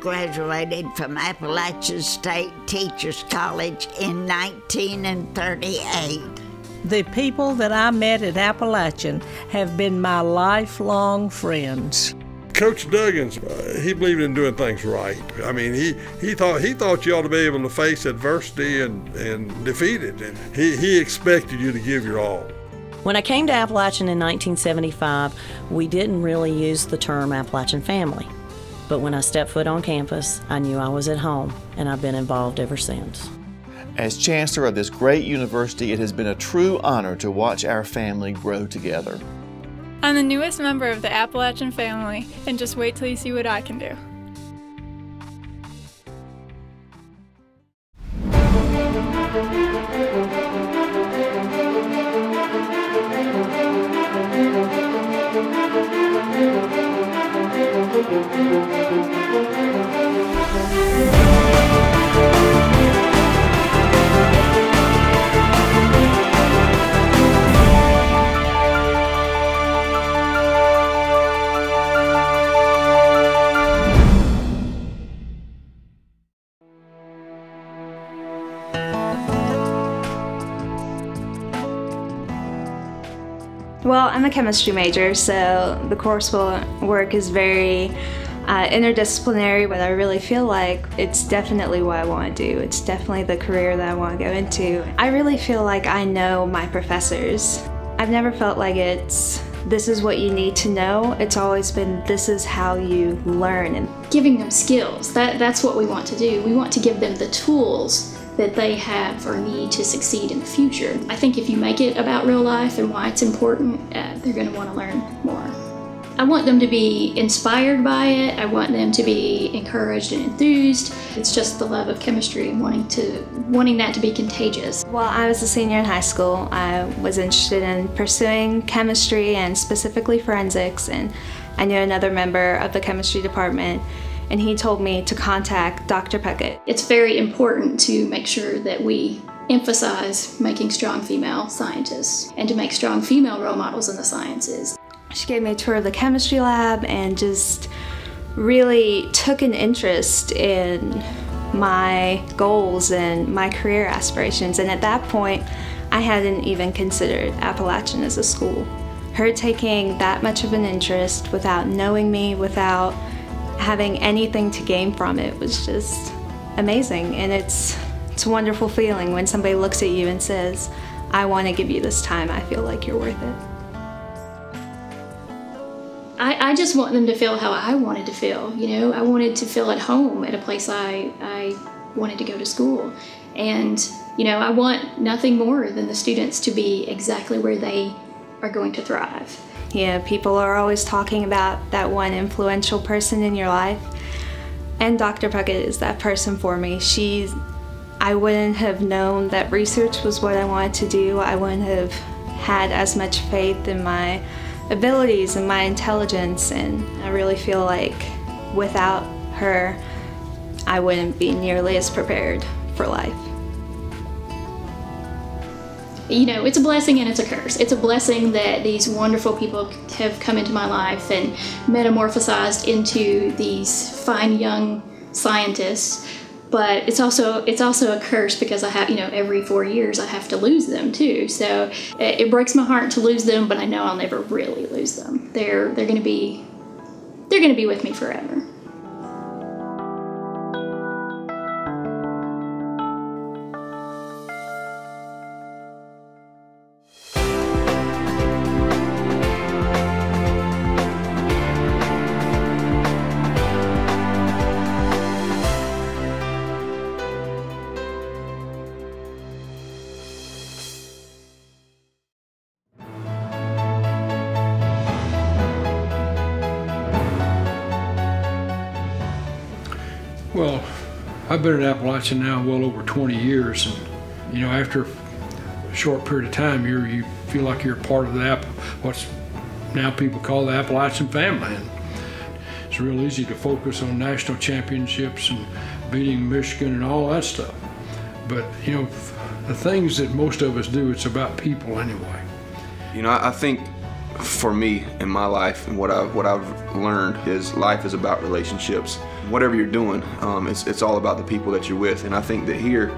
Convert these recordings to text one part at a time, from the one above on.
graduated from Appalachian State Teachers College in 1938. The people that I met at Appalachian have been my lifelong friends. Coach Duggins, he believed in doing things right. I mean, he thought you ought to be able to face adversity and defeat it. And he expected you to give your all. When I came to Appalachian in 1975, we didn't really use the term Appalachian family. But when I stepped foot on campus, I knew I was at home, and I've been involved ever since. As Chancellor of this great university, it has been a true honor to watch our family grow together. I'm the newest member of the Appalachian family, and just wait till you see what I can do. Well, I'm a chemistry major, so the coursework is very interdisciplinary, but I really feel like it's definitely what I want to do. It's definitely the career that I want to go into. I really feel like I know my professors. I've never felt like this is what you need to know. It's always been, this is how you learn. And giving them skills, that's what we want to do. We want to give them the tools that they have or need to succeed in the future. I think if you make it about real life and why it's important, they're going to want to learn more. I want them to be inspired by it. I want them to be encouraged and enthused. It's just the love of chemistry and wanting that to be contagious. While I was a senior in high school, I was interested in pursuing chemistry and specifically forensics, and I knew another member of the chemistry department, and he told me to contact Dr. Puckett. It's very important to make sure that we emphasize making strong female scientists and to make strong female role models in the sciences. She gave me a tour of the chemistry lab and just really took an interest in my goals and my career aspirations. And at that point, I hadn't even considered Appalachian as a school. Her taking that much of an interest without knowing me, without having anything to gain from it, was just amazing. And it's a wonderful feeling when somebody looks at you and says, I want to give you this time, I feel like you're worth it. I just want them to feel how I wanted to feel. I wanted to feel at home at a place I wanted to go to school. And, I want nothing more than the students to be exactly where they are going to thrive. People are always talking about that one influential person in your life, and Dr. Puckett is that person for me. I wouldn't have known that research was what I wanted to do. I wouldn't have had as much faith in my abilities and my intelligence, and I really feel like without her, I wouldn't be nearly as prepared for life. It's a blessing and it's a curse. It's a blessing that these wonderful people have come into my life and metamorphosized into these fine young scientists. But it's also a curse because I have, every 4 years I have to lose them too. So it breaks my heart to lose them, but I know I'll never really lose them. They're going to be with me forever. Well, I've been at Appalachian now well over 20 years, and after a short period of time, you feel like you're part of what's now people call the Appalachian family. And it's real easy to focus on national championships and beating Michigan and all that stuff. But the things that most of us do, it's about people anyway. I think for me in my life, and what I've learned is life is about relationships. Whatever you're doing, it's all about the people that you're with. And I think that here,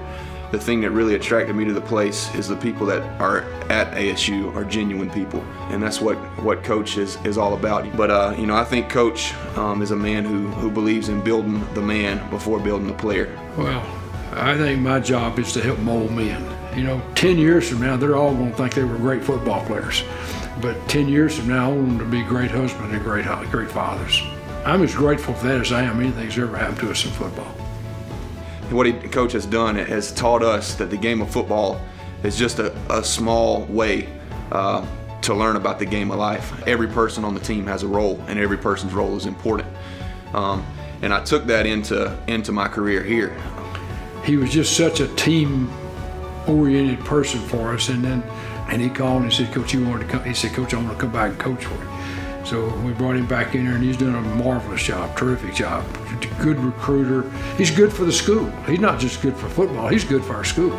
the thing that really attracted me to the place is the people that are at ASU are genuine people, and that's what Coach is all about. But I think Coach is a man who believes in building the man before building the player. Well, I think my job is to help mold men. 10 years from now, they're all going to think they were great football players. But 10 years from now, I want them to be great husbands and great fathers. I'm as grateful for that as I am anything's ever happened to us in football. What Coach has done has taught us that the game of football is just a small way to learn about the game of life. Every person on the team has a role, and every person's role is important. And I took that into my career here. He was just such a team-oriented person for us, and he called and he said, "Coach, you wanted to come?" He said, "Coach, I want to come back and coach for you." So we brought him back in there, and he's doing a marvelous job, terrific job. Good recruiter. He's good for the school. He's not just good for football, he's good for our school.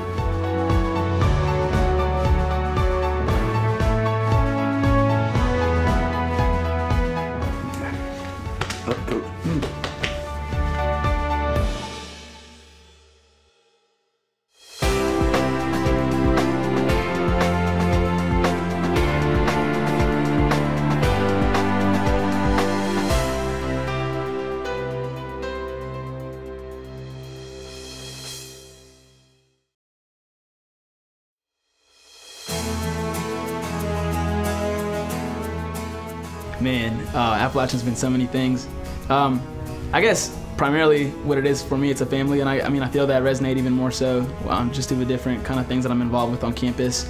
Man, Appalachian's been so many things. I guess primarily what it is for me, it's a family, and I feel that resonate even more so just through the different kind of things that I'm involved with on campus.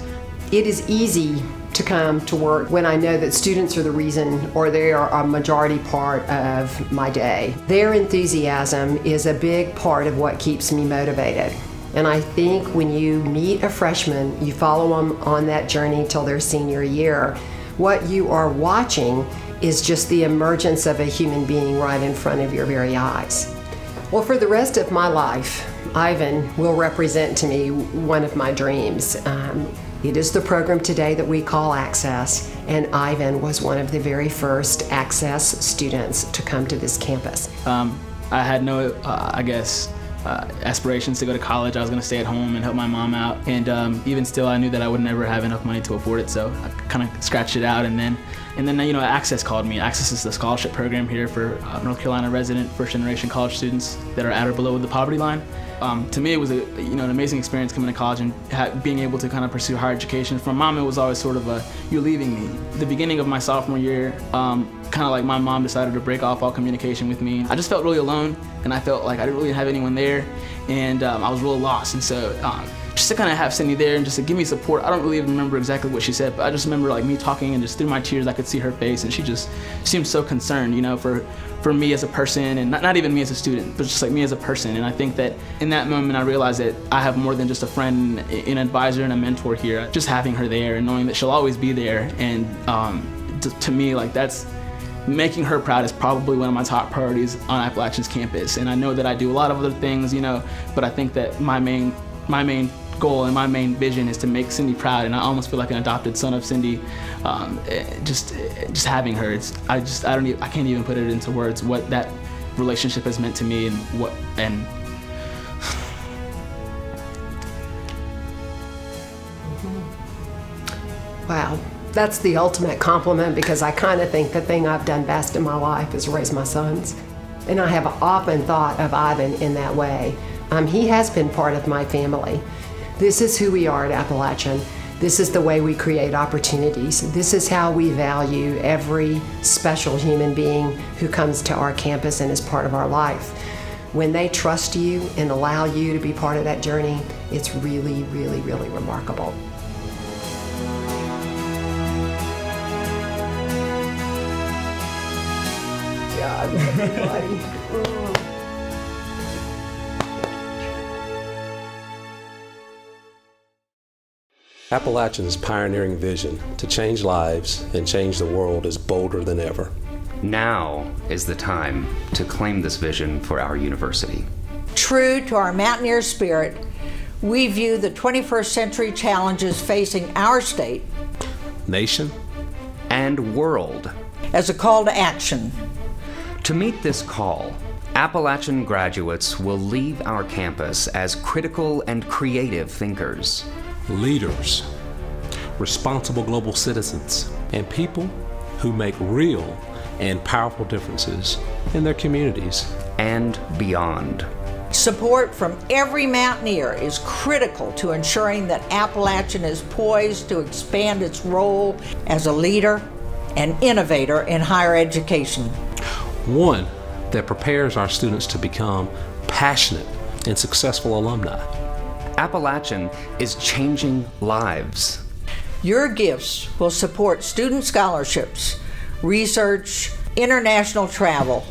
It is easy to come to work when I know that students are the reason, or they are a majority part of my day. Their enthusiasm is a big part of what keeps me motivated. And I think when you meet a freshman, you follow them on that journey till their senior year, what you are watching is just the emergence of a human being right in front of your very eyes. Well, for the rest of my life, Ivan will represent to me one of my dreams. It is the program today that we call Access, and Ivan was one of the very first Access students to come to this campus. I had no, aspirations to go to college. I was going to stay at home and help my mom out, and even still I knew that I would never have enough money to afford it, so I kind of scratched it out. And then Access called me. Access is the scholarship program here for North Carolina resident first generation college students that are at or below the poverty line. To me, it was an amazing experience coming to college and being able to kind of pursue higher education. For Mom, it was always sort of you're leaving me. The beginning of my sophomore year, kind of like my mom decided to break off all communication with me. I just felt really alone, and I felt like I didn't really have anyone there, and I was really lost. And so just to kind of have Cindy there and just to give me support. I don't really even remember exactly what she said, but I just remember me talking, and just through my tears I could see her face, and she just seemed so concerned, for me as a person, and not even me as a student, but just me as a person. And I think that in that moment I realized that I have more than just a friend, an advisor, and a mentor here. Just having her there and knowing that she'll always be there, and to me, that's making her proud is probably one of my top priorities on Appalachian's campus. And I know that I do a lot of other things, but I think that my main goal and my main vision is to make Cindy proud, and I almost feel like an adopted son of Cindy. Just having her, I can't even put it into words what that relationship has meant to me, and Wow, that's the ultimate compliment, because I kind of think the thing I've done best in my life is raise my sons. And I have often thought of Ivan in that way. He has been part of my family. This is who we are at Appalachian. This is the way we create opportunities. This is how we value every special human being who comes to our campus and is part of our life. When they trust you and allow you to be part of that journey, it's really, really, really remarkable. God, everybody. Appalachian's pioneering vision to change lives and change the world is bolder than ever. Now is the time to claim this vision for our university. True to our mountaineer spirit, we view the 21st century challenges facing our state, nation, and world. As a call to action. To meet this call, Appalachian graduates will leave our campus as critical and creative thinkers, leaders, responsible global citizens, and people who make real and powerful differences in their communities and beyond. Support from every Mountaineer is critical to ensuring that Appalachian is poised to expand its role as a leader and innovator in higher education. One that prepares our students to become passionate and successful alumni. Appalachian is changing lives. Your gifts will support student scholarships, research, international travel,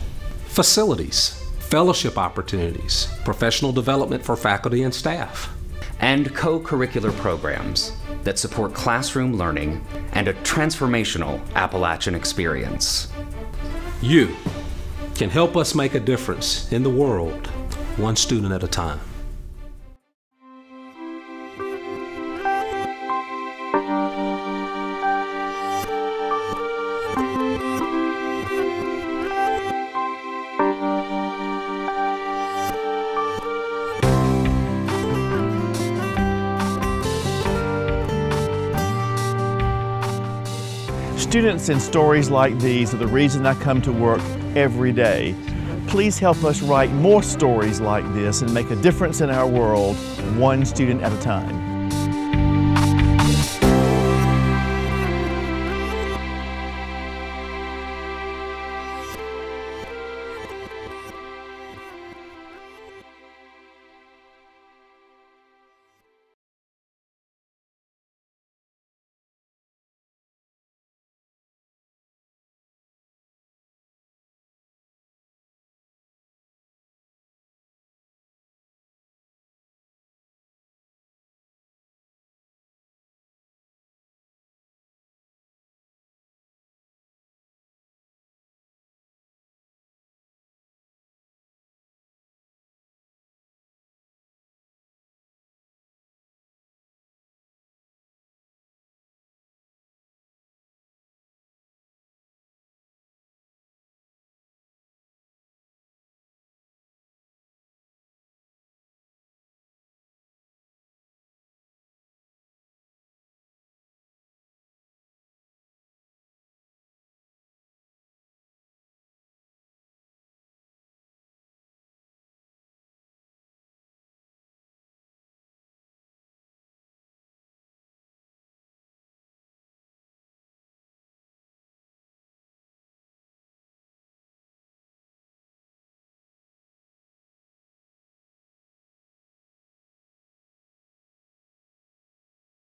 facilities, fellowship opportunities, professional development for faculty and staff, and co-curricular programs that support classroom learning and a transformational Appalachian experience. You can help us make a difference in the world, one student at a time. Students and stories like these are the reason I come to work every day. Please help us write more stories like this and make a difference in our world, one student at a time.